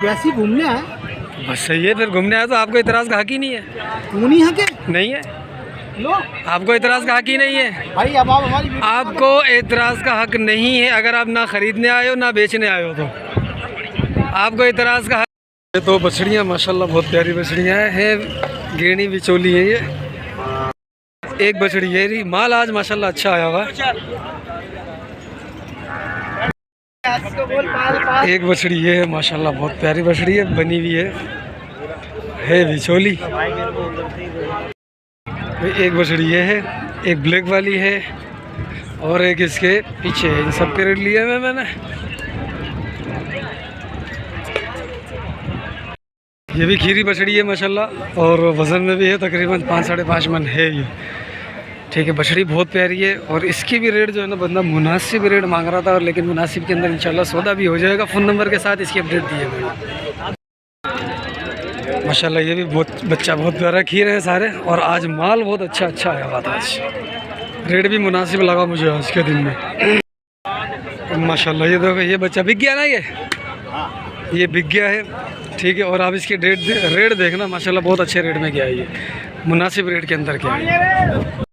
वैसे ही घूमने आए। बस सही है, फिर घूमने आए तो आपको इतराज़ का हक ही नहीं है। क्यों नहीं हक है? नहीं है, लो आपको इतराज़ का हक ही नहीं है भाई, अब आप हमारी आपको एतराज़ का हक नहीं है। अगर आप ना ख़रीदने आए हो ना बेचने आए हो तो आपको एतराज़ का हक। ये तो बछड़ियाँ माशाल्लाह बहुत प्यारी बछड़ियाँ हैं, गेणी बिचौली है ये। एक बछड़ी है रही, माल आज माशाल्लाह अच्छा आया हुआ। एक बछड़ी ये है माशाल्लाह बहुत प्यारी बछड़ी है, बनी हुई है बिचौली। एक बछड़ी ये है, एक ब्लैक वाली है और एक इसके पीछे है। इन सब के रेट लिए हुए मैंने। ये भी खीरी बछड़ी है माशाल्लाह और वज़न में भी है, तकरीबन 5-5.5 मन है ये। ठीक है, बछड़ी बहुत प्यारी है और इसकी भी रेट जो है ना बंदा मुनासिब रेट मांग रहा था, और लेकिन मुनासिब के अंदर इंशाल्लाह सौदा भी हो जाएगा। फ़ोन नंबर के साथ इसकी अपडेट दी है मैंने। माशाल्लाह ये भी बहुत बच्चा बहुत प्यारा खीर है सारे, और आज माल बहुत अच्छा आया हुआ था। आज रेट भी मुनासिब लगा मुझे आज के दिन में। माशाल्लाह ये देखो, ये बच्चा बिक गया ना, ये बिक गया है। ठीक है, और आप इसके रेट देखना माशाल्लाह बहुत अच्छे रेट में गया है, ये मुनासिब रेट के अंदर गया है।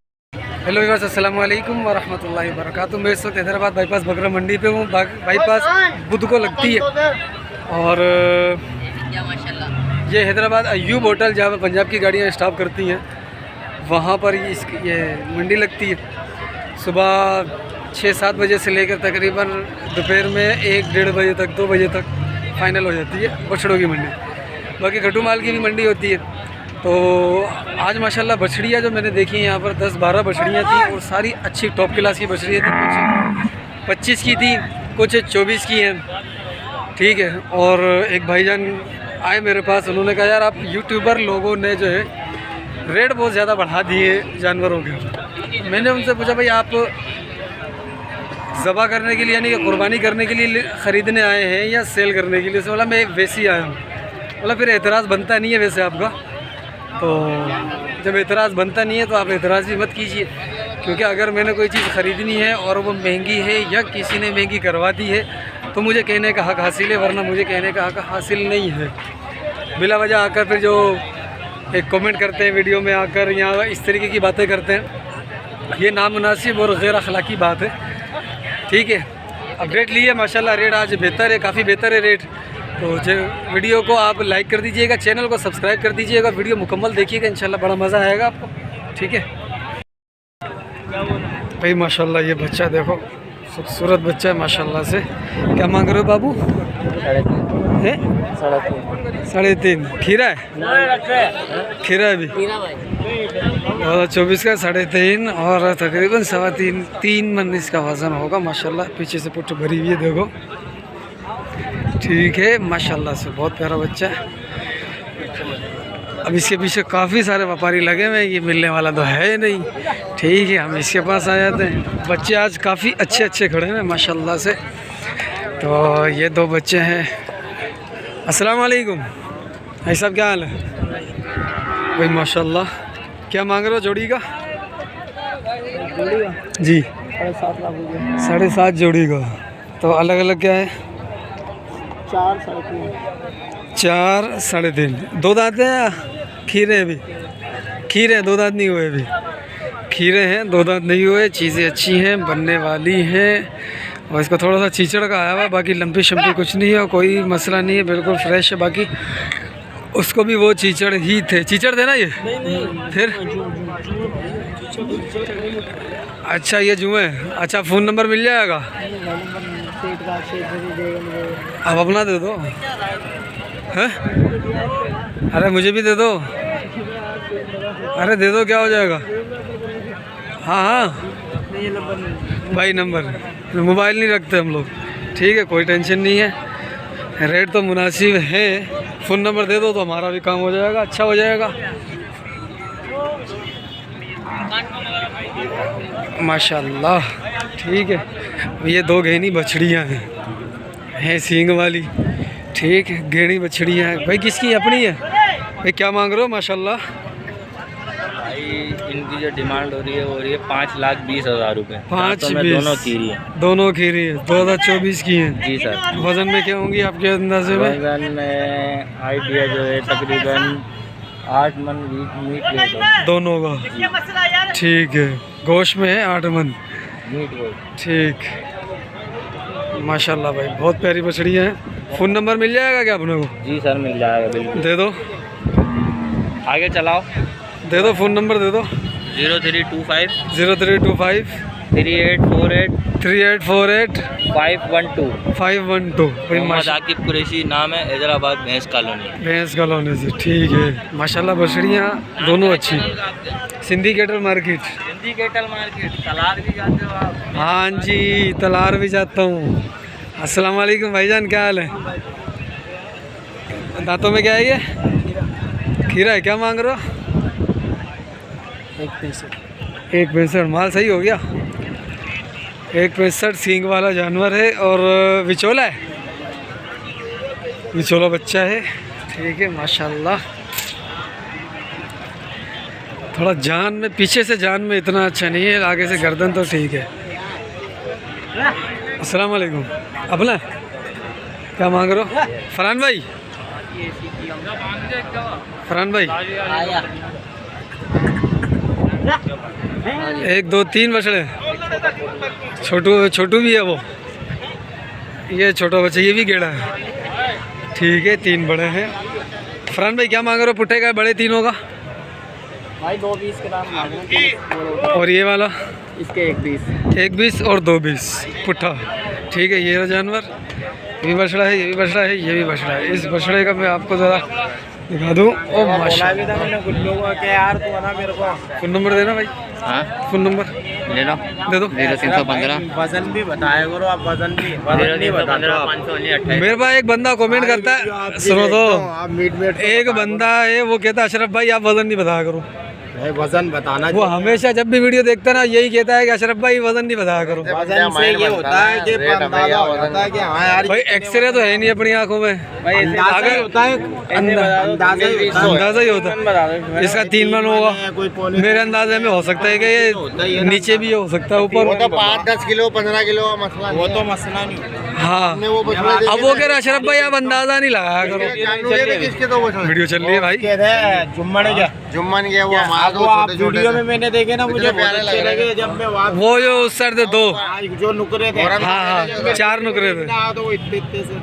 हेलो व्यूअर्स, अस्सलाम वालेकुम व रहमतुल्लाहि व बरकातुहू। मैं इस वक्त हैदराबाद बाईपास बकरा मंडी पे हूँ। बाईपास बुध को लगती है और ये हैदराबाद अयूब होटल जहाँ पर पंजाब की गाड़ियाँ स्टॉप करती हैं, वहाँ पर ये मंडी लगती है। सुबह 6-7 बजे से लेकर तकरीबन दोपहर में 1-1:30 बजे तक, 2 बजे तक फाइनल हो जाती है बछड़ों की मंडी। बाकी घटू माल की भी मंडी होती है। तो आज माशाल्लाह बछड़ियाँ जो मैंने देखी हैं यहाँ पर 10-12 बछड़ियाँ थी और सारी अच्छी टॉप क्लास की बछड़ियाँ थी। कुछ 25 की थी, कुछ 24 की हैं। ठीक है, और एक भाईजान आए मेरे पास, उन्होंने कहा यार आप यूट्यूबर लोगों ने जो है रेट बहुत ज़्यादा बढ़ा दिए जानवरों के। मैंने उनसे पूछा भाई आप ज़बा करने के लिए यानी कि कुर्बानी करने के लिए ख़रीदने आए हैं या सेल करने के लिए? से बोला मैं वैसे ही आया हूँ। बोला फिर एतराज़ बनता नहीं है वैसे आपका, तो जब एतराज़ बनता नहीं है तो आप एतराज़ भी मत कीजिए, क्योंकि अगर मैंने कोई चीज़ ख़रीदनी है और वो महंगी है या किसी ने महंगी करवा दी है तो मुझे कहने का हक़ हासिल है, वरना मुझे कहने का हक़ हासिल नहीं है। बिला वजह आकर फिर जो एक कमेंट करते हैं वीडियो में आकर या इस तरीके की बातें करते हैं, ये नामुनासिब और गैर अखलाकी बात है। ठीक है, अपडेट लिए माशाल्लाह, रेट आज बेहतर है, काफ़ी बेहतर है रेट। तो जो वीडियो को आप लाइक कर दीजिएगा, चैनल को सब्सक्राइब कर दीजिएगा, वीडियो मुकम्मल देखिएगा, इंशाल्लाह बड़ा मज़ा आएगा आपको। ठीक है भाई, माशाल्लाह ये बच्चा देखो, खूबसूरत बच्चा है माशाल्लाह से। क्या मांग रहे हो बाबू? 3.5 खीरा है, खीरा है भी 24 का 3.5 और तकरीबन 3.25 मन इसका वज़न होगा माशाल्लाह। पीछे से पुट्ठ भरी हुई है देखो। ठीक है, माशाल्लाह से बहुत प्यारा बच्चा है। अब इसके पीछे काफ़ी सारे व्यापारी लगे हुए हैं, ये मिलने वाला तो है नहीं। ठीक है, हम इसके पास आ जाते हैं। बच्चे आज काफ़ी अच्छे खड़े हैं माशाल्लाह से। तो ये 2 बच्चे हैं। अस्सलाम वालेकुम भाई साहब, क्या हाल है भाई? माशाल्लाह, क्या मांग रहे हो जोड़ी का? जी 7.5 जोड़ी का। तो अलग अलग क्या है? 4 3.5। 2 दांत हैं? खीरे अभी खीरे, 2 दांत नहीं हुए अभी, खीरे हैं, 2 दांत नहीं हुए। चीज़ें अच्छी हैं, बनने वाली हैं, और इसका थोड़ा सा चीचड़ का आया हुआ, बाकी लंपी शंपी कुछ नहीं है और कोई मसला नहीं है, बिल्कुल फ्रेश है। बाकी उसको भी वो चीचड़ ही थे, चीचड़ थे ना ये? फिर अच्छा ये जुए। अच्छा, फ़ोन नंबर मिल जाएगा? आप अपना दे दो। हैं? अरे मुझे भी दे दो। अरे दे दो, क्या हो जाएगा? हाँ भाई, नंबर मोबाइल नहीं रखते हम लोग। ठीक है, कोई टेंशन नहीं है, रेट तो मुनासिब है। फ़ोन नंबर दे दो तो हमारा भी काम हो जाएगा, अच्छा हो जाएगा। माशाल्लाह। ठीक है, ये 2 घेनी बछड़ियाँ हैं सींग वाली। ठीक है, घेनी बछड़ियाँ हैं भाई। किसकी अपनी है भाई? क्या मांग रहे हो? माशाल्लाह इनकी जो डिमांड हो रही है वो रही है 5,20,000 रुपये। 5,20,000 दोनों खीरी है। दोनों खीरी है, 2024 की है। जी सर। वजन में क्या होंगी आपके अंदाजे में? वजन में आइडिया जो है तकरीबन 8 मन मीट वेट है दोनों का। ठीक है, गोश्त में है 8 मन मीट वेट। ठीक, माशाल्लाह भाई बहुत प्यारी बछड़ियाँ हैं। फ़ोन नंबर मिल जाएगा क्या अपने को? जी सर मिल जाएगा बिल्कुल। दे दो, आगे चलाओ। दे दो, फ़ोन नंबर दे दो। 0325 0325 3848 3848 512। 512 भाई। मोहम्मद आकिब कुरैशी नाम है, हैदराबाद भैंस कॉलोनी। भैंस कॉलोनी से। ठीक है, माशाल्लाह बछड़ियाँ दोनों अच्छी। Sindhi cattle market. Sindhi cattle market तलार भी जाते हो आप? हाँ जी, तलार भी जाता हूँ। अस्सलाम वालेकुम भाईजान, क्या हाल है? दांतों में क्या है ये? खीरा है। क्या मांग रहे हो? 1.65। 1.65। माल सही हो गया। 1.65 सींग वाला जानवर है और विचोला है, विचोला बच्चा है। ठीक है माशाल्लाह। थोड़ा जान में, पीछे से जान में इतना अच्छा नहीं है, आगे से गर्दन तो ठीक है। अस्सलाम वालेकुम। अपना क्या मांग रहे हो? फरहान भाई, फरहान भाई 1 2 3 बछड़े। छोटू भी है वो, ये छोटा बच्चा, ये भी गेड़ा है। ठीक है, 3 बड़े हैं। फरहान भाई क्या मांग रहे हो पुट्ठे का, बड़े तीनों का? भाई 2.20 के दाम मांग रहे हैं। और ये वाला? इसके 1.20। 1.20 और 2.20 पुट्ठा। ठीक है, ये रहा जानवर। ये भी बछड़ा है, ये भी बछड़ा है, ये भी बछड़ा है। इस बछड़े का मैं आपको ज़रा दिखा दूँ। ओ माशाल्लाह। फ़ोन नंबर देना भाई। हाँ फ़ोन नंबर ले लो, दे दो। 0315 वजन भी बताया करो आप, वजन नहीं बताते 528। मेरे पास एक बंदा कमेंट करता है, सुनो तो, आप मीट एक बंदा है वो कहता है अशरफ भाई आप वज़न नहीं बताया करो। वजन बताना वो हमेशा जब भी वीडियो देखता है ना यही कहता है कि अशरफ भाई वज़न नहीं बताया करो। वजन से ये होता है कि अंदाजा होता है कि हाँ यार भाई एक्सरे तो है नहीं अपनी आंखों में, अगर होता है अंदाजा ही होता है। इसका 3 मन होगा मेरे अंदाजे में, हो सकता है कि ये नीचे भी हो सकता है ऊपर। 5-10 किलो 15 किलो का मसला, वो तो मसला नहीं। हाँ, अब वो कह रहा अशरफ भाई आप अंदाजा नहीं लगाया करो। वीडियो चल रही है भाई। जुम्मन गया वो आप वीडियो में मैंने देखे ना, मुझे बहुत अच्छे लगे जब मैं वो जो उस सर थे 2 जो नुकरे थे। हाँ 4 नुकरे थे, तो इतने से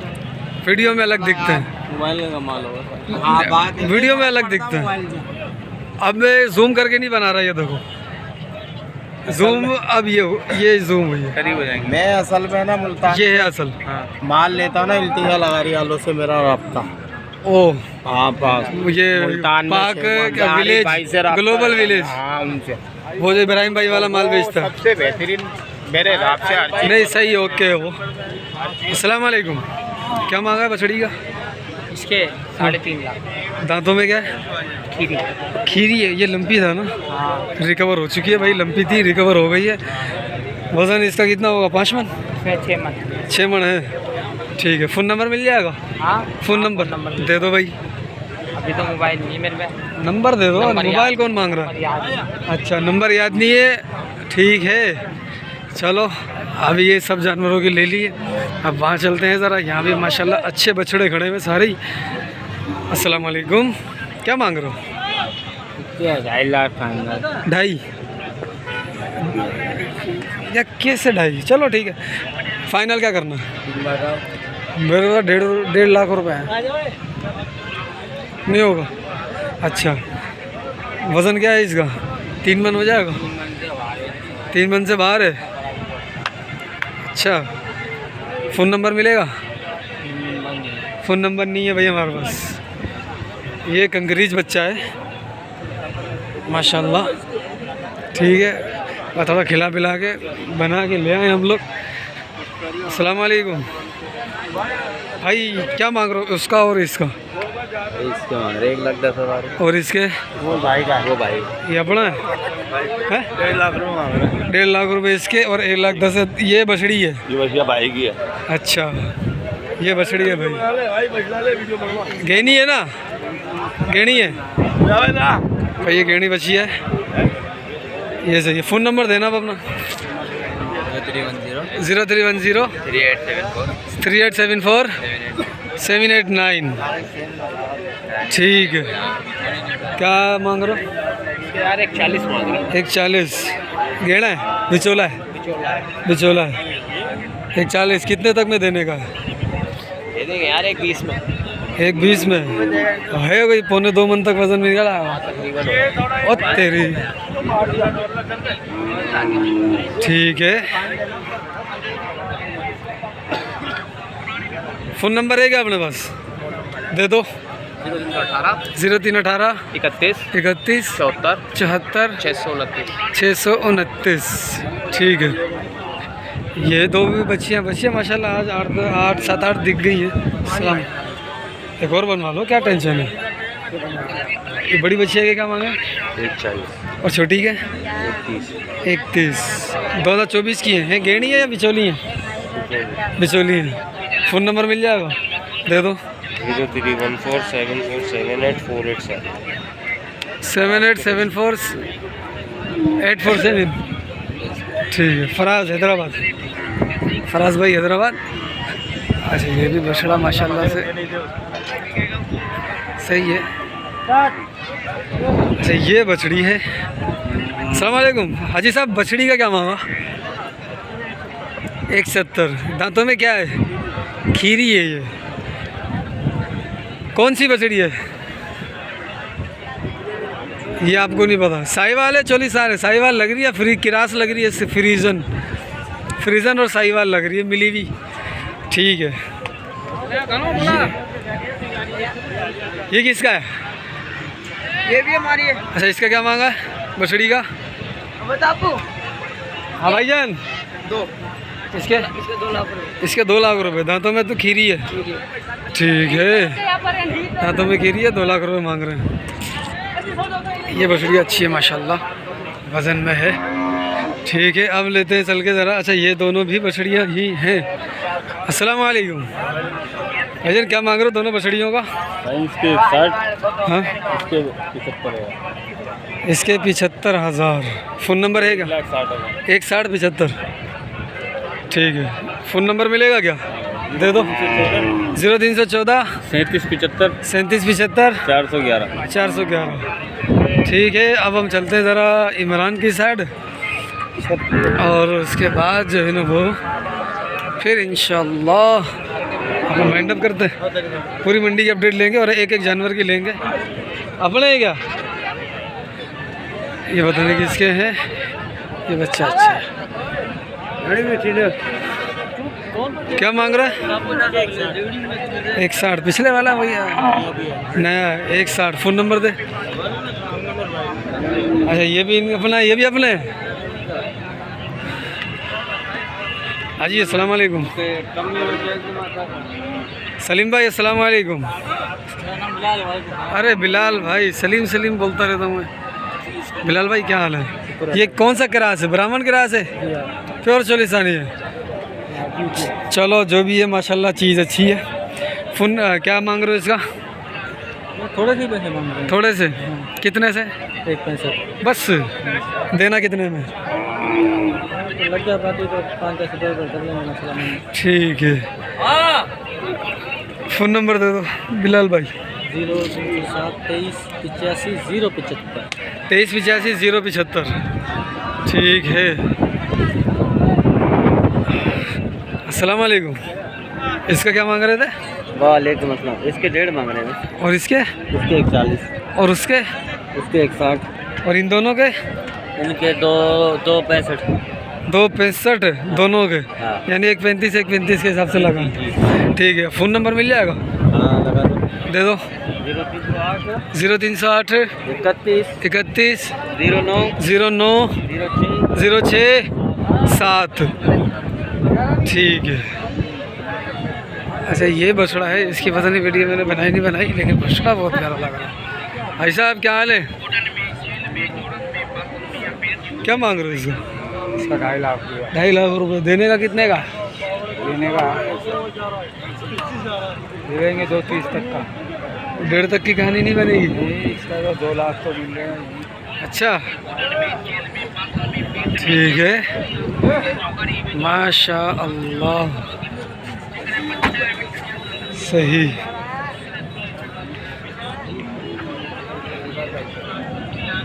वीडियो में अलग दिखते हैं। मोबाइल का कमाल होगा। हाँ बात है, वीडियो में अलग दिखते हैं। अब मैं जूम करके नहीं बना रहा, ये देखो जूम। अब ये जूम हुई है, करीब हो जाएंगे। मैं असल में ना मुल्तान ये है असल। माल लेता हूँ ना, इल्तिजा लगारी वालों से मेरा रब्ता। ओ हाँ पास ये मुल्तान में पाक से विलेज, भाई से रब्ता ग्लोबल है। विलेज, हाँ उनसे वो जो इब्राहिम भाई वाला माल बेचता है। सबसे बेहतरीन मेरे हिसाब से हर चीज़। नहीं सही, ओके है वो। अस्सलाम वालेकुम। क्या मांगा है बछड़ी का? इसके 3.5 लाख। दांतों में क्या है? खीरी। खीरी है, ये लंपी था ना, रिकवर हो चुकी है भाई। लंपी थी, रिकवर हो गई है। वज़न इसका कितना होगा? 5 मन? 6 मन। 6 मन है। ठीक है, फ़ोन नंबर मिल जाएगा? हाँ फ़ोन नंबर दे दो भाई। अभी तो मोबाइल नहीं मेरे में। नंबर दे दो। मोबाइल कौन मांग रहा है? अच्छा, नंबर याद नहीं है। ठीक है, चलो अभी ये सब जानवरों की ले लिए, अब वहाँ चलते हैं ज़रा। यहाँ भी माशाल्लाह अच्छे बछड़े खड़े हुए सारे ही। अस्सलाम वालेकुम। क्या मांग रहे हो? 2.5 लाख फाइनल। 2.5 या कैसे 2.5? चलो ठीक है, फाइनल क्या करना है? मेरे पास 1.5 लाख रुपए है। नहीं होगा? अच्छा, वज़न क्या है इसका? 3 मन हो जाएगा? 3 मन से बाहर है। अच्छा, फ़ोन नंबर मिलेगा? फ़ोन नंबर नहीं है भैया हमारे पास। ये कंकरीज बच्चा है माशाल्लाह। ठीक है, और थोड़ा खिला पिला के बना के ले आए हम लोग। अस्सलाम वालेकुम भाई। क्या मांग रहे हो उसका और इसका? इसके मांग रहे 1,10,000। और इसके? वो भाई का, वो भाई ये अपना है? 1.5 लाख रुपये मांग रहे हैं। 1.5 लाख रुपए इसके और 1,10,000 ये बछड़ी है। ये बछिया भाई की है। अच्छा, ये बछड़ी है भाई। गेनी है ना? गेनी है भाई, ये गेनी बची है। ये सही है। फ़ोन नंबर देना आप अपना। 0310 3874 789। ठीक है। क्या मांग रहे हो यार 140 मांग रहा 140 गेड़ा है बिचोला है बिचोला है 140 कितने तक में देने का है दे देंगे यार 120 में 120 में है कोई 1.25 मन तक वजन मिल गया तकरीबन और तेरी ठीक है। फ़ोन नंबर है क्या अपने पास दे दो 0318 31 31 74 74 629। 629। ठीक है। ये दो भी बच्चियाँ माशाल्लाह आज 8 7 8 दिख गई हैं। सलाम एक और बनवा लो क्या टेंशन है। ये बड़ी बच्चिया के क्या मांगे 140 और छोटी के 31 2024 की हैं गेड़ी है या बिचौली हैं बिचौली हैं। फ़ोन नंबर मिल जाएगा दे दो 0314747847 7874847। ठीक है। फराज हैदराबाद फराज भाई हैदराबाद। अच्छा ये भी बछड़ा माशाल्लाह से सही है। अच्छा ये बछड़ी है। अस्सलाम वालेकुम हाजी साहब बछड़ी का क्या मांगा 170। दांतों में क्या है खीरी है ये कौन सी बछड़ी है ये आपको नहीं पता। साहिवाल है चोली सारे साहिवाल लग रही है फ्री किरास लग रही है फ्रीजन और साहिवाल लग रही है मिली हुई। ठीक है। ये किसका है ये भी हमारी है। अच्छा इसका क्या मांगा है बछड़ी का हाँ भाईजान दो इसके 2 लाख रुपए। दांतों में तो खीरी है। ठीक है दांतों में खीरी है 2 लाख रुपए मांग रहे हैं। ये बछड़ी अच्छी है माशाल्लाह वज़न में है। ठीक है अब लेते हैं चल के ज़रा। अच्छा ये दोनों भी बछड़ियाँ ही हैं। अस्सलाम वालेकुम भाईजान क्या मांग रहे हो दोनों बछड़ियों का इसके 60 हाँ इसके 75 है इसके 75,000। फ़ोन नंबर है क्या 160 75। ठीक है। फ़ोन नंबर मिलेगा क्या दे दो 0314 37 75 37 75 411। 411। ठीक है अब हम चलते हैं ज़रा इमरान की साइड और उसके बाद जो है ना वो फिर इंशाल्लाह हम वाइंड अप करते हैं। पूरी मंडी की अपडेट लेंगे और एक जानवर की लेंगे। अपने है क्या ये बताने किसके हैं। ये बच्चा अच्छा है। क्या मांग रहा है 160 पिछले वाला भैया नया 160। फ़ोन नंबर दे। अच्छा ये भी अपना ये भी अपने हाजी अस्सलाम वालेकुम सलीम भाई अस्सलाम वालेकुम। अरे बिलाल भाई सलीम बोलता रहता हूँ मैं। बिलाल भाई क्या हाल है। ये कौन सा क्रास है ब्राह्मण क्रास है प्योर चोलिसानी है। चलो जो भी है माशाल्लाह चीज़ अच्छी है। फ़ोन क्या मांग रहे हो इसका थोड़े से पैसे मांग रहे हैं थोड़े से कितने से 165 बस देना कितने में लग गया बाकी तो 5 पैसे कर लेंगे मसला नहीं। ठीक है। फ़ोन नंबर दे दो बिलाल भाई 0723 85 075 23 85 075। ठीक है। अस्सलाम वालेकुम इसका क्या मांग रहे थे वालेकुम अस्सलाम। इसके 1.5 मांग रहे हैं और इसके 140 और उसके 160 और इन दोनों के इनके 265 265 दोनों के हाँ। यानी 135 135 के हिसाब से लगा। ठीक है। फ़ोन नंबर मिल जाएगा हाँ लगा दो दे दो 0308 31 09 09 06 7। ठीक है। अच्छा ये बछड़ा है इसकी पता नहीं वीडियो मैंने नहीं बनाई लेकिन बछड़ा बहुत प्यारा लग रहा है। भाई साहब क्या हाल है क्या मांग रहे हो इसका इसका 2.5 लाख 2.5 लाख रुपए। देने का कितने का लेने का देंगे 230 तक का 1.5 तक की कहानी नहीं बनेगी। इसका तो 2 लाख तो मिल रहे हैं। अच्छा ठीक है, माशा अल्लाह, सही।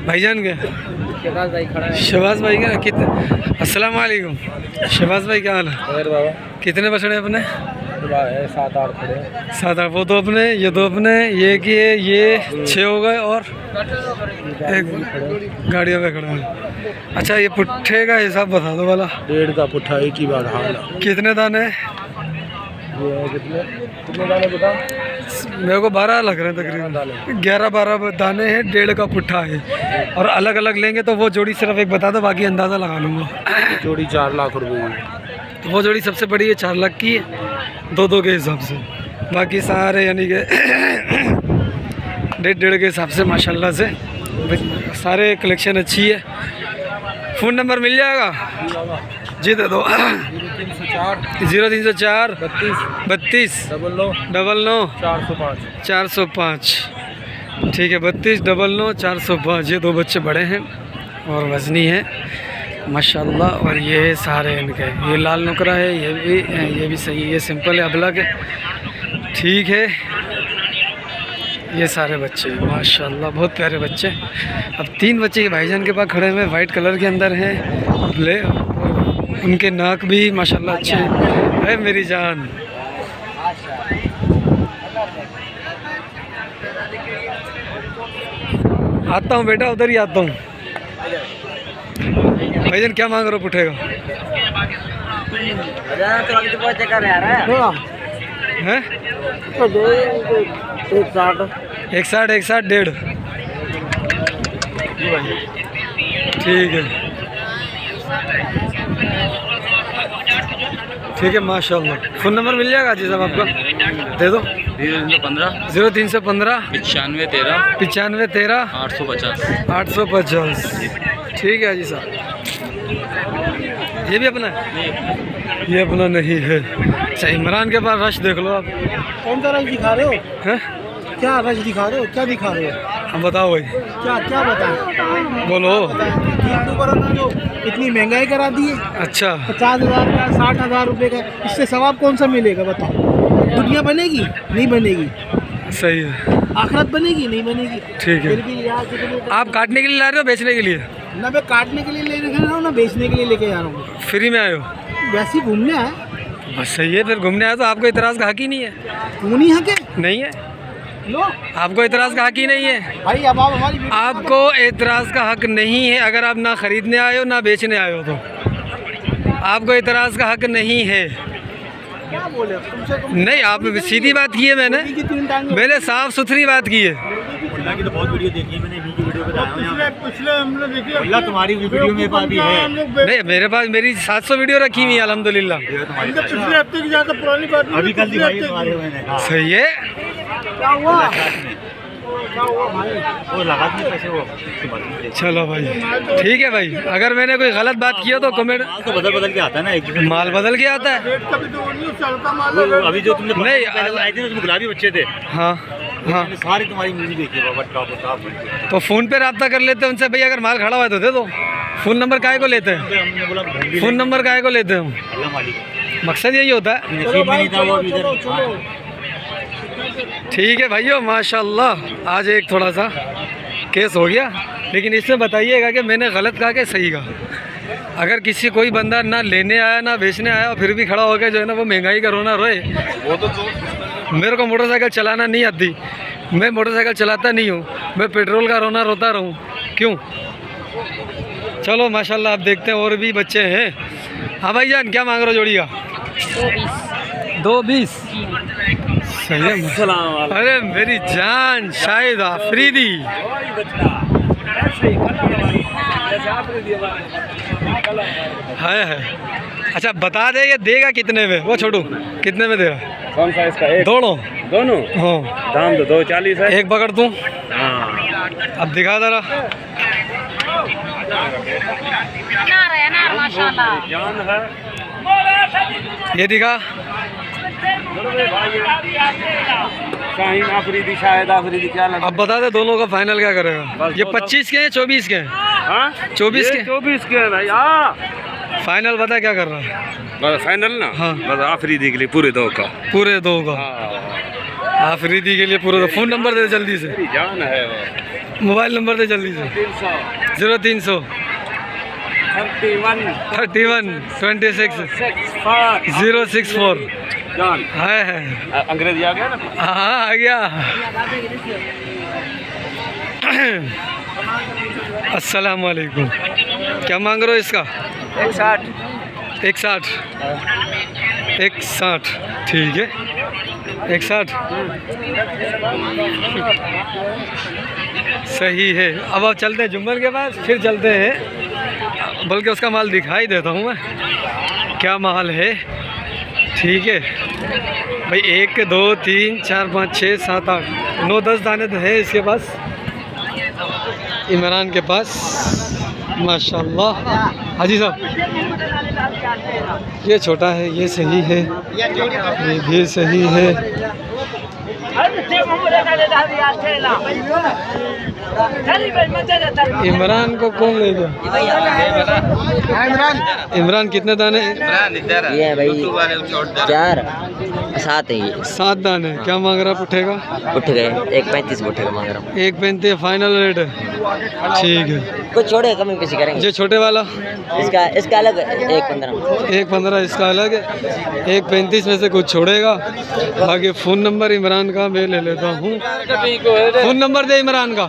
भाईजान के शहबाज भाई खड़ा है। शहबाज भाई का कितने? अस्सलाम वालेकुम। शहबाज भाई क्या हाल है? बाबा कितने बछड़े अपने? 7-8 खड़े। 7-8। वो तो अपने, ये दो अपने, ये कि ये 6 हो गए और एक गाड़ियों पे खड़ा है। अच्छा, ये पुट्ठे का हिसाब बता दो वाला। 1.5 का पुट्ठा एक ही बार हाल। कितने दाने? ये कितने दाने बता? मेरे को 12 लग रहे हैं तकरीबन। 11-12 दाने हैं, 1.5 का पुट्ठा है। और अलग अलग लेंगे तो वो जोड़ी सिर्फ एक बता दो, बाकी अंदाज़ा लगा लूँगा। जोड़ी 4 लाख रुपए की। तो वो जोड़ी सबसे बड़ी है, 4 लाख की है, 2-2 के हिसाब से। बाकी सारे यानी कि 1.5 के हिसाब से माशाल्लाह से सारे कलेक्शन अच्छी है। फ़ोन नंबर मिल जाएगा जी? दे दो। 0304 32 99 405। ठीक है, 32 99 405। ये 2 बच्चे बड़े हैं और वज़नी हैं माशाल्लाह। और ये सारे इनके, ये लाल नुकरा है, ये भी सही है, ये सिंपल है, अबलग है। ठीक है, ये सारे बच्चे माशाल्लाह बहुत प्यारे बच्चे। अब 3 बच्चे के भाईजान के पास खड़े हुए, वाइट कलर के अंदर हैं। अब ले, उनके नाक भी माशाल्लाह अच्छे हैं। है मेरी जान। आता हूँ बेटा, उधर ही आता हूँ। भाईजान क्या मांग रहे हो पुट्ठे का? हैं? 160 160 1.5। ठीक है, ठीक है माशाल्लाह। फ़ोन नंबर मिल जाएगा जी साहब आपका? दे दो। 0315 95 13 850। ठीक है जी साहब। ये भी अपना है? ये अपना नहीं है। अच्छा, इमरान के पास रश देख लो आप। कौन सा रश दिखा रहे हो? हैं? क्या रश दिखा रहे हो? क्या दिखा रहे हो? अब बताओ भाई, क्या बताएं? बोलो। यूट्यूबर ने जो इतनी महंगाई करा दी है, अच्छा, 50,000 का, 60,000 रुपये का, इससे सवाब कौन सा मिलेगा बताओ? दुनिया बनेगी? नहीं बनेगी। सही है। आखिरत बनेगी? नहीं बनेगी। ठीक है। फिर भी यार कितने आप काटने के लिए ला रहे हो, बेचने के लिए? ना मैं काटने के लिए ले रहा हूँ, ना बेचने के लिए लेके जा रहा हूँ। फ्री में आए हो? वैसे ही घूमने आए। बस सही है, फिर घूमने आए तो आपको इतराज़ का हक ही नहीं है। क्यों नहीं है? के नहीं है, लो आपको इतराज़ का हक ही नहीं है। भाई, अब आप हमारी आपको एतराज़ का हक नहीं है अगर आप ना ख़रीदने आए हो ना बेचने आए हो, तो आपको एतराज़ का हक नहीं है। क्या बोले तुमसे? नहीं, आप सीधी बात की है, मैंने साफ़ सुथरी बात की है। की तो बहुत वीडियो देखी है मैंने, वीडियो पे आया हूं यहाँ। पिछले हमने देखी अल्लाह तुम्हारी वीडियो मेरे पास भी है। नहीं, मेरे पास मेरी 700 वीडियो रखी हुई है अल्हम्दुलिल्लाह। पिछले हफ्ते की ज़्यादा पुरानी बात अभी कल दिखाई तुम्हारे मैंने। हाँ। सही है। क्या हुआ? क्या हुआ भाई? वो लगा दिए पैसे वो। चलो भाई, ठीक है भाई। अगर मैंने कोई गलत बात की हो तो कमेंट। माल तो बदल के आता है ना, एक माल बदल के आता है। कभी तो नहीं चलता माल। अभी जो तुमने नहीं, आए थे उसमें गुलाबी बच्चे थे। हाँ हाँ, मैंने सारी तुम्हारी मूवी देखी है बाबा, टॉप टॉप। तो फ़ोन पे रब्ता कर लेते हैं उनसे, भैया अगर माल खड़ा हुआ है तो दे दो। फ़ोन नंबर काहे को लेते हैं? हमने बोला फ़ोन नंबर काहे को लेते हैं हम? अल्लाह मालिक, मकसद यही होता है। नसीब में नहीं था वो अभी इधर। ठीक है भाइयों, माशाल्लाह आज एक थोड़ा सा केस हो गया, लेकिन इसमें बताइएगा कि मैंने गलत कहा कि सही कहा। अगर किसी कोई बंदा ना लेने आया ना बेचने आया और फिर भी खड़ा हो गया जो है ना वो महंगाई का रोना रोए, वो तो मेरे को मोटरसाइकिल चलाना नहीं आती, मैं मोटरसाइकिल चलाता नहीं हूँ, मैं पेट्रोल का रोना रोता रहूँ क्यों? चलो माशाल्लाह, आप देखते हैं और भी बच्चे हैं। हाँ भाईजान, क्या मांग रहे हो जोड़ी का? 220। सही है। अरे मेरी जान शाहिद आफरीदी, है। अच्छा बता दे, ये देगा कितने में? वो छोटू कितने में दे रहा है? कौन सा इसका? एक दोनों हाँ, दाम तो 240 है। एक पकड़ दूँ? हाँ, अब दिखा जरा। माशाल्लाह जान है। ये दिखा। शाहीन आफरीदी, शाहिद आफरीदी, क्या लगा? अब बता दे दोनों का फाइनल क्या करेगा? ये 25 के हैं 24 के हैं? हाँ 24 के 24 के है भाई। हाँ फाइनल बता क्या कर रहा है? बस फाइनल ना। हाँ। बस आफरीदी के लिए पूरे 2 का। पूरे 2 का हाँ आफरीदी के लिए पूरे 2। फ़ोन नंबर दे जल्दी से, मेरी जान है वो। मोबाइल नंबर दे जल्दी से। 300 0300 31 31 26 064 जान है। अंग्रेजी आ गया ना। हाँ आ गया। अस्सलाम वालेकुम। क्या मांग रहे हो इसका? 160 160 160 ठीक है 160 सही है। अब आप चलते हैं जुम्मन के पास, फिर चलते हैं, बल्कि उसका माल दिखाई देता हूँ मैं क्या माल है। ठीक है भाई 1 2 3 4 5 6 7 8 9 10 दाने तो है इसके पास, इमरान के पास माशाल्लाह। हाजी साहब ये छोटा है, ये सही है, ये भी सही है। इमरान को कौन ले गया? इमरान कितने दाने? ये है भाई 4 7 है ये। 7 दाने। क्या मांग रहा पुट्ठे का? उठ गए 1.35 उठे का मांग रहा हूँ। 1.35 फाइनल रेट है। ठीक है कुछ छोड़े कमी पेशी करेंगे। जो छोटे वाला इसका अलग 1.15 1.15 इसका अलग है। 1.35 में से कुछ छोड़ेगा। बाकी फ़ोन नंबर इमरान का मैं ले लेता हूँ। फ़ोन नंबर दे इमरान का।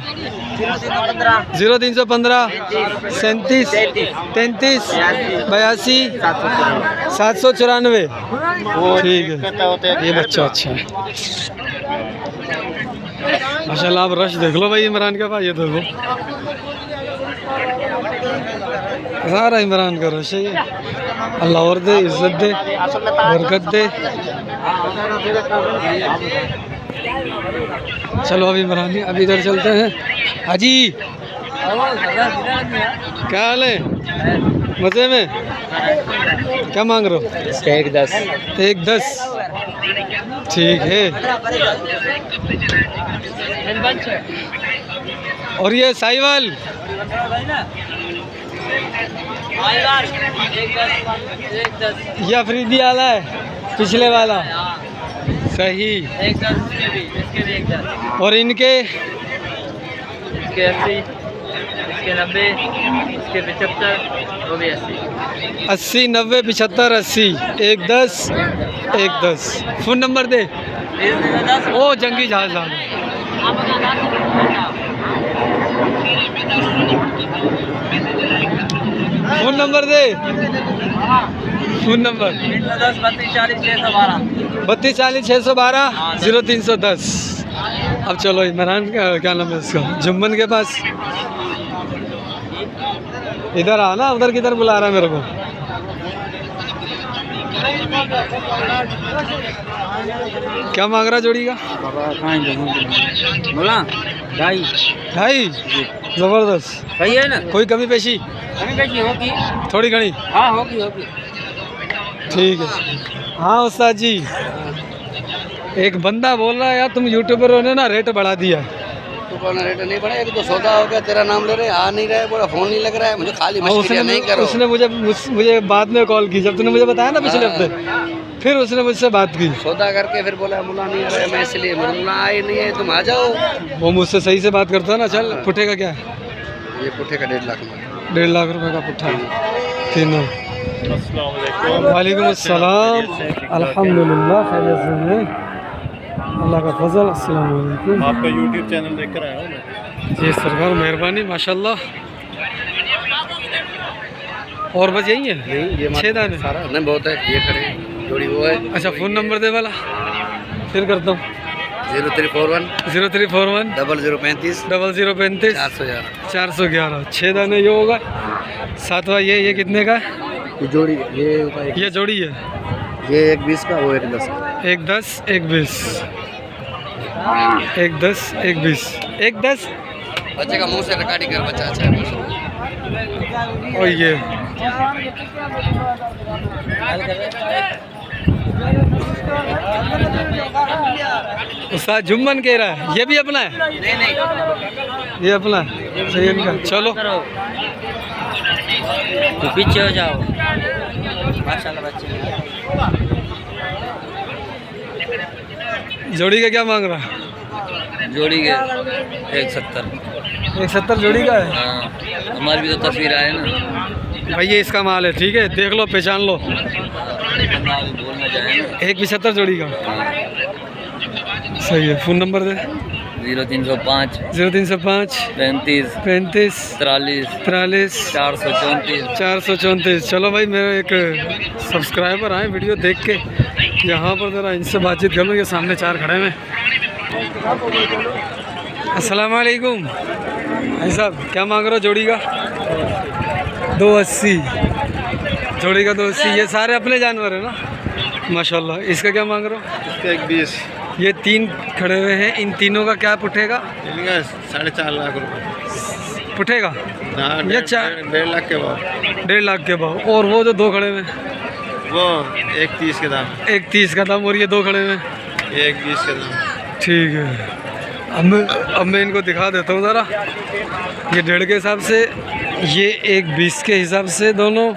0315 37 33 82 794। ठीक है ये बच्चा अच्छा है माशाल्लाह। आप रश देख लो भाई इमरान के पास, ये देखो सारा इमरान का रश है ये। अल्लाह और दे, इज्जत दे, बरकत दे। चलो अभी इमरान अब इधर चलते हैं। हाजी क्या हाल है? मज़े में? क्या मांग रहे हो? 1.10 1.10 ठीक है। और ये साहिवाल ये अफरीदी वाला है, पिछले वाला सही। और इनके 80 इसके 90 इसके 75 वो भी 80 90 75 80 1.10 1.10। फ़ोन नंबर दे। ओ जंगी जहाज फ़ोन नंबर दे। Phone number 32 40 612 0310। अब चलो इमरान का क्या नाम है इसका, जुम्मन के पास। इधर आना, उधर किधर बुला रहा है मेरे को? क्या मांग रहा जोड़ी का? बोला 2.5 ज़बरदस्त सही है ना। कोई कमी पेशी? होगी थोड़ी घनी। हाँ होगी ठीक है। हाँ उस्ताद जी एक बंदा बोल रहा है यार तुम यूट्यूबरों ने ना रेट बढ़ा दिया। तो रेट नहीं बढ़ा, एक तो सौदा हो गया, तेरा नाम ले रहे आ नहीं रहा है, बोला फ़ोन नहीं लग रहा है, मुझे खाली मशवरा नहीं करो। उसने मुझे बाद में कॉल की जब तूने मुझे बताया ना पिछले हफ्ते, फिर उसने मुझसे बात की। सौदा करके फिर बोला मुला नहीं आ रहा है, मैं इसलिए मुला आए नहीं है, तुम आ जाओ। वो मुझसे सही से बात करता है ना। चल पुट्ठे का क्या है? ये पुट्ठे का 1.5 लाख में 1.5 लाख रुपए का पुट्ठा तीनों। वालेकुम अस्सलाम। अल्हम्दुलिल्लाह खैरियत से हैं, अल्लाह का फजल। अस्सलाम वालेकुम। आपका यूट्यूब चैनल देखकर आया हूँ मैं। जी सरकार मेहरबानी माशाल्लाह। और बस यही है? ये 6 दाने सारा नहीं बहुत है, ये खड़े जोड़ी वो है। अच्छा फ़ोन नंबर दे वाला फिर करता हूँ। 0341 0341 0035 0035 411। 6 दाने ये होगा। 7वां ये कितने का है? ये जोड़ी ये जोड़ी है। ये 1.20 का, वो 1.10 का। 1.10 1.20 1.10 1.20 1.10। बच्चे का मुंह से रिकॉर्डिंग कर, बच्चा अच्छा है। और ये उस्ताद जुम्मन कह रहा है ये भी अपना है, ये अपना है, सही है इनका। चलो तो पीछे हो जाओ। माशाल्लाह बच्चे जोड़ी का क्या मांग रहा है? जोड़ी के 170। 170 जोड़ी का है। हाँ, हमारी भी तो तस्वीर आए ना भाई ये इसका माल है, ठीक है, देख लो पहचान लो। बोलना जाए ना। 175 जोड़ी का, सही है। फ़ोन नंबर दे। 0305 0305 35 35 43 43 434। 434। चलो भाई मेरे एक सब्सक्राइबर आए वीडियो देख के, यहाँ पर ज़रा इनसे बातचीत कर लूँ। ये सामने 4 खड़े हैं। अस्सलाम वालेकुम भाई साहब, क्या मांग रहे हो जोड़ी का? 280 जोड़ी का, 280। ये सारे अपने जानवर है ना, माशाल्लाह। इसका क्या मांग रहे हो? इसका 120। ये 3 खड़े हुए हैं, इन तीनों का क्या पुठेगा? इनका 4.5 लाख रुपये पुठेगा हाँ, ये 1.5 लाख के भाव। 1.5 लाख के भाव। और वो जो 2 खड़े हुए हैं वो 1.30 के दाम। 1.30 का दाम। और ये 2 खड़े हुए हैं ये 1.20 के दाम। ठीक है। अब मैं इनको दिखा देता हूँ ज़रा। ये 1.5 के हिसाब से, ये 1.20 के हिसाब से दोनों,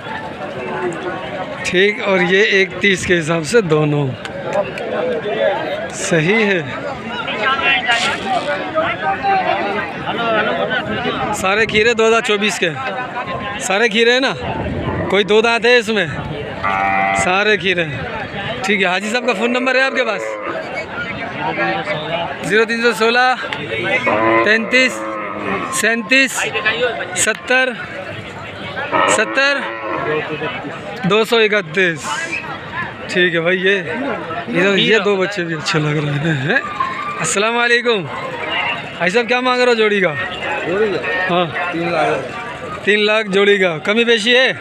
ठीक। और ये 1.30 के हिसाब से दोनों, सही है। सारे खीरे 2024 के, सारे खीरे हैं ना, कोई 2 दांत है इसमें, सारे खीरे। ठीक है। हाजी साहब का फ़ोन नंबर है आपके पास? 0316 33 37 70 70 231। ठीक है भाई। ये इधर ये 2 बच्चे भी अच्छे लग रहे हैं। अस्सलाम वालेकुम भाई साहब, क्या मांग रहे हो जोड़ी का? हाँ 3 लाख जोड़ी का। कमी पेशी है?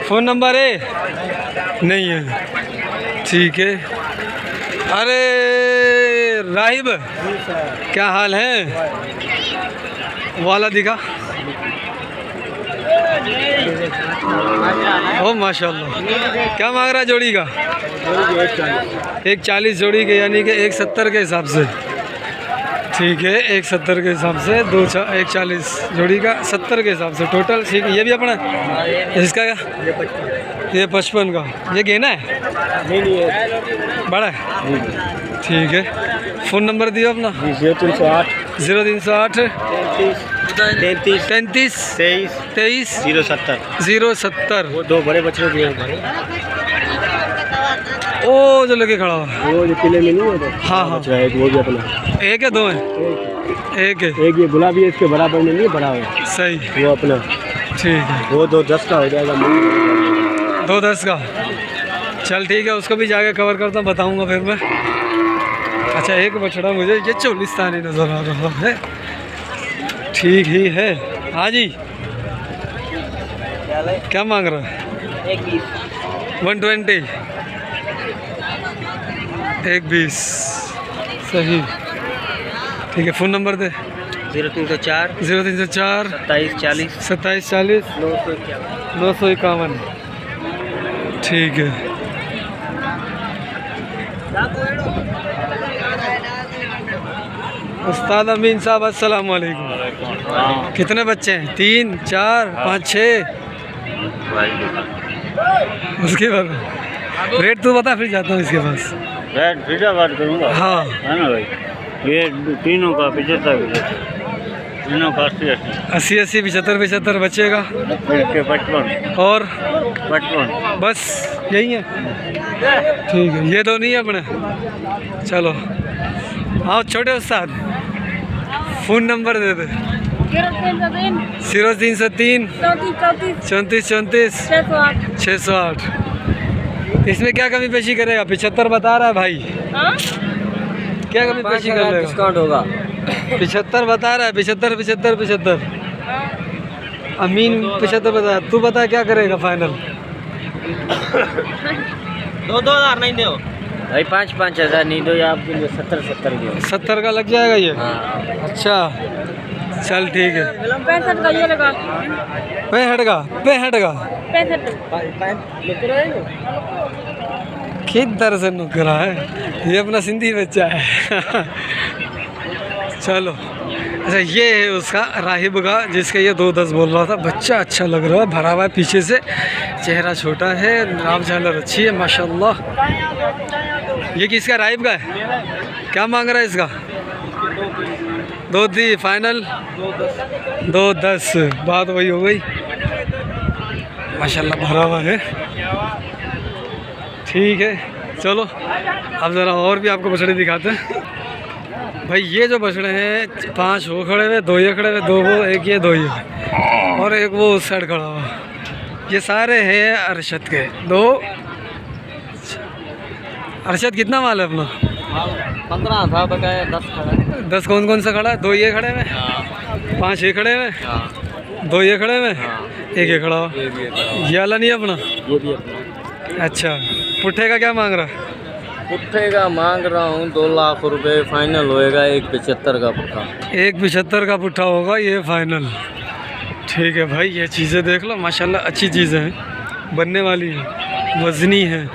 फ़ोन नंबर है? नहीं है, ठीक है। अरे राहिब, क्या हाल है? वाला दिखा। ओ माशाल्लाह। क्या मांग रहा है जोड़ी का? 140 जोड़ी के, यानी कि 170 के हिसाब से, ठीक है। 170 के हिसाब से 140 जोड़ी का, 70 के हिसाब से टोटल, ठीक है। ये भी अपना है? इसका क्या? ये 55 का। ये गेना है? बड़ा है, ठीक है। फ़ोन नंबर दियो अपना। 0308 0308 33 33 23 070। 070। वो 2 बड़े बच्चे दिए हमारे। ओ जो लेके खड़ा हुआ, वो जो किले में नहीं है? हाँ हाँ। एक वो भी अपना। 1 है 2 है? एक है। एक ये गुलाबी है, इसके बराबर में नहीं बड़ा है, सही, वो अपना। ठीक है। वो 210 का हो जाएगा। 210 का। चल ठीक है, उसको भी जाके कवर करता हूँ, बताऊँगा फिर मैं। अच्छा, एक बछड़ा मुझे ये चोलिस्तानी नज़र आ रहा है, ठीक ही है। हाँ जी, क्या मांग रहा है? 120 120, सही, ठीक है। फ़ोन नंबर दे। 0304 0304 2740 2740 951, ठीक है। उस्ताद अमीन साहब, अस्सलाम वालेकुम। कितने बच्चे हैं? 3 4 5 6? उसके बाद रेट तू बता, फिर जाता हूँ इसके पास। रेट फिर बात करूँगा, हाँ है ना भाई? ये तीनों का 75, तीनों का 80 80 75 75 बचेगा। 55 और 55 बस यही है, ठीक है। ये 2 नहीं है अपने। चलो आओ छोटे उस्ताद, फ़ोन नंबर दे दे। 0303 34 34 608। इसमें क्या कमी पेशी करेगा? 75 बता रहा है भाई, क्या कमी पेशी कर लेगा? डिस्काउंट होगा। 75 बता रहा है, 75 75 75। अमीन 75 बता, तू बता क्या करेगा फाइनल? 2-2000 नहीं दो भाई, 5-5 नहीं दो या आपके लिए 70 के 70 का लग जाएगा ये? हाँ। अच्छा चल ठीक है। 65 का ये लगा। 65 का 65 का 65 किधर से नुकरा है, ये अपना सिंधी बच्चा है। चलो अच्छा, ये है उसका राहिब का, जिसका ये 2-10 बोल रहा था। बच्चा अच्छा लग रहा है, भरा हुआ है पीछे से, चेहरा छोटा है, नाम झालर अच्छी है माशाल्लाह। ये किसका, राहिब का है? क्या मांग रहा है इसका? 2 फाइनल 2-10, बात वही हो गई माशाल्लाह, भरा हुआ है। ठीक है चलो, अब ज़रा और भी आपको बछड़े दिखाते हैं। भाई ये जो बछड़े हैं 5 वो खड़े हुए, 2 ये खड़े हुए, 2 वो, 1 ये 2 ये, और एक वो उस साइड खड़ा हुआ। ये सारे हैं अरशद के 2। अरशद कितना माल है अपना? 15 था बकाया, 10 खड़ा है। 10 कौन कौन सा खड़ा है? 2 ये खड़े हुए, 5 ये खड़े हुए, 2 ये खड़े हुए, 1 ये खड़ा हुआ। ये वाला नहीं है अपना? ये भी अपना। अच्छा, पुट्ठे का क्या मांग रहा है? पुट्ठे का मांग रहा हूँ 2 लाख रुपए, फाइनल होएगा 175 का पुट्ठा। 175 का पुट्ठा होगा ये फाइनल। ठीक है भाई, ये चीज़ें देख लो माशाल्लाह, अच्छी चीज़ें हैं, बनने वाली हैं, वज़नी है।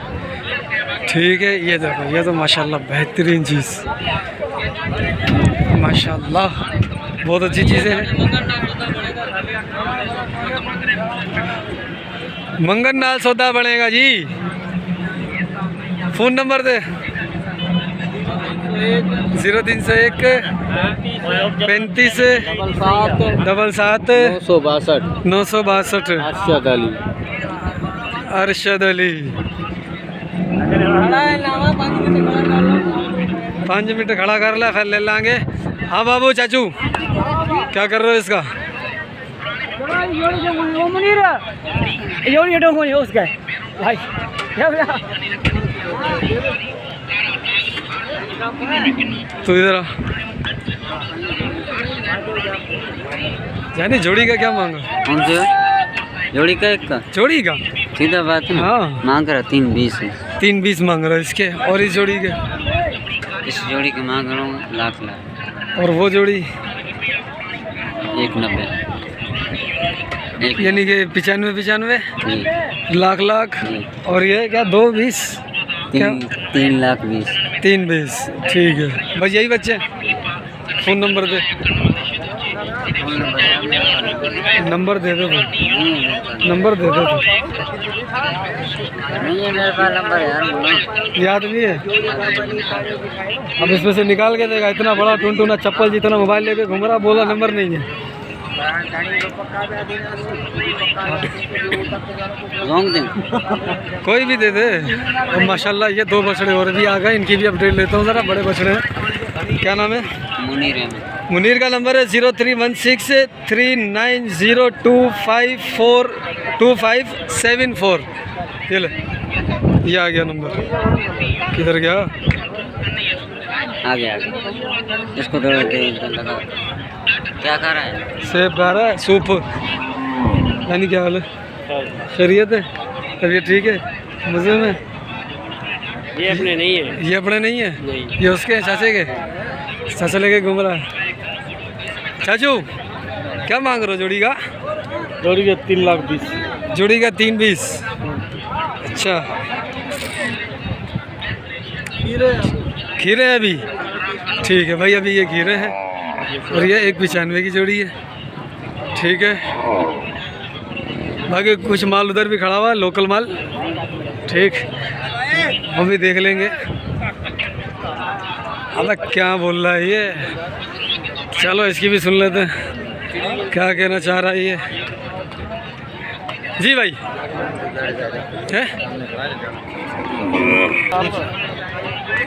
ठीक है, ये देखो, ये तो माशाल्लाह बेहतरीन चीज़, माशाल्लाह बहुत अच्छी चीज़ें हैं। मंगन नाल सौदा बनेगा जी। फ़ोन नंबर दे। 0301 35 77 962 अरशद अली। 5 मिनट खड़ा कर ला, फिर ले लाएंगे। हाँ बाबू चाचू, क्या कर रहे हो इसका? तो इधर आ जानी, जोड़ी का क्या मांगा? कौन से जोड़ी का? एक का जोड़ी का सीधा बात है। हाँ, मांग रहा 320 है। 320 मांग रहा है इसके, और इस जोड़ी के? इस जोड़ी के मांग रहा हूँ लाख। और वो जोड़ी 190, यानी कि 95 लाख। जी। और ये क्या 220? 3 लाख 20। 320। ठीक है बस, यही बच्चे। फ़ोन नंबर दे, नंबर दे दो भाई, नंबर दे दो। नहीं है मेरे पास नंबर यार, याद नहीं है? अब इसमें से निकाल के देगा। इतना बड़ा टुनटुना चप्पल जितना मोबाइल लेके घूम रहा, बोला नंबर नहीं है। कोई भी दे दे। और माशाल्लाह ये 2 बछड़े और भी आ गए, इनकी भी अपडेट लेता हूँ ज़रा। बड़े बछड़े हैं। क्या नाम है? मुनीर है। मुनीर का नंबर है 0316 3902542574। ये ले, ये आ गया नंबर। किधर गया? आ गया। इसको थोड़ा लगा। क्या कर रहा है? सेब खा रहा है, सूप। यानी क्या हाल है? खैरियत है? तबीयत ठीक है? मज़े में? ये अपने नहीं है। ये अपने नहीं है? नहीं। ये उसके हैं, चाचे के? चाचा लेके घूम रहा है। चाचू क्या मांग रहे हो जोड़ी का? जोड़ी का 3 लाख 20। जोड़ी का 320। अच्छा, खीरे हैं अभी? ठीक है भाई, अभी ये खीरे हैं। और ये 195 की जोड़ी है। ठीक है, बाकी कुछ माल उधर भी खड़ा हुआ है, लोकल माल। ठीक, हम भी देख लेंगे। अब क्या बोल रहा है ये? चलो इसकी भी सुन लेते हैं, क्या कहना चाह रहा है ये। जी भाई है?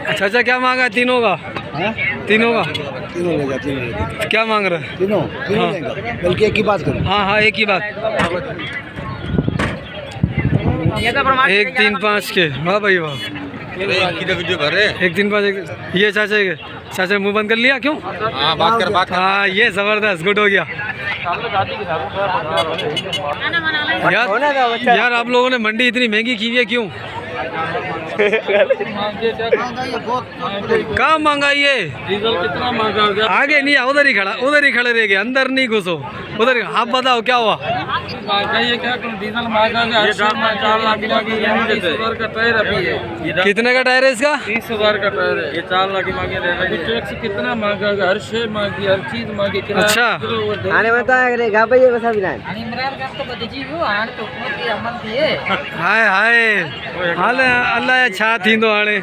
अच्छा अच्छा, क्या मांगा? तीनों का? तीनों का? क्या मांग रहा है? तीनों हाँ। बल्कि एक ही बात करो। हाँ, एक ही बात। 135 के। वाह भाई वाह। 135। ये चाचा मुंह बंद कर लिया क्यों? हाँ, बात कर। हाँ, ये ज़बरदस्त, गुड हो गया। यार आप लोगों ने मंडी इतनी महंगी की है क्यों? कहाँ महंगाई है? डीजल कितना महंगा हो गया? आगे नहीं, उधर ही खड़े रह गए, अंदर नहीं घुसो। उधर आप बताओ क्या हुआ? ये क्या डीजल महंगा है, 4 लाख का टायर अभी है। कितने का टायर है इसका? 30,000 का टायर है, ये 4 लाख की मांगे रहे। टैक्स कितना महंगा है, हर शेय महंगी, हर चीज महंगी। अच्छा आने में तो आएगा भाई बसा भी नहीं। हाय हाय हाल अल्लाह छा थींदो हाणे।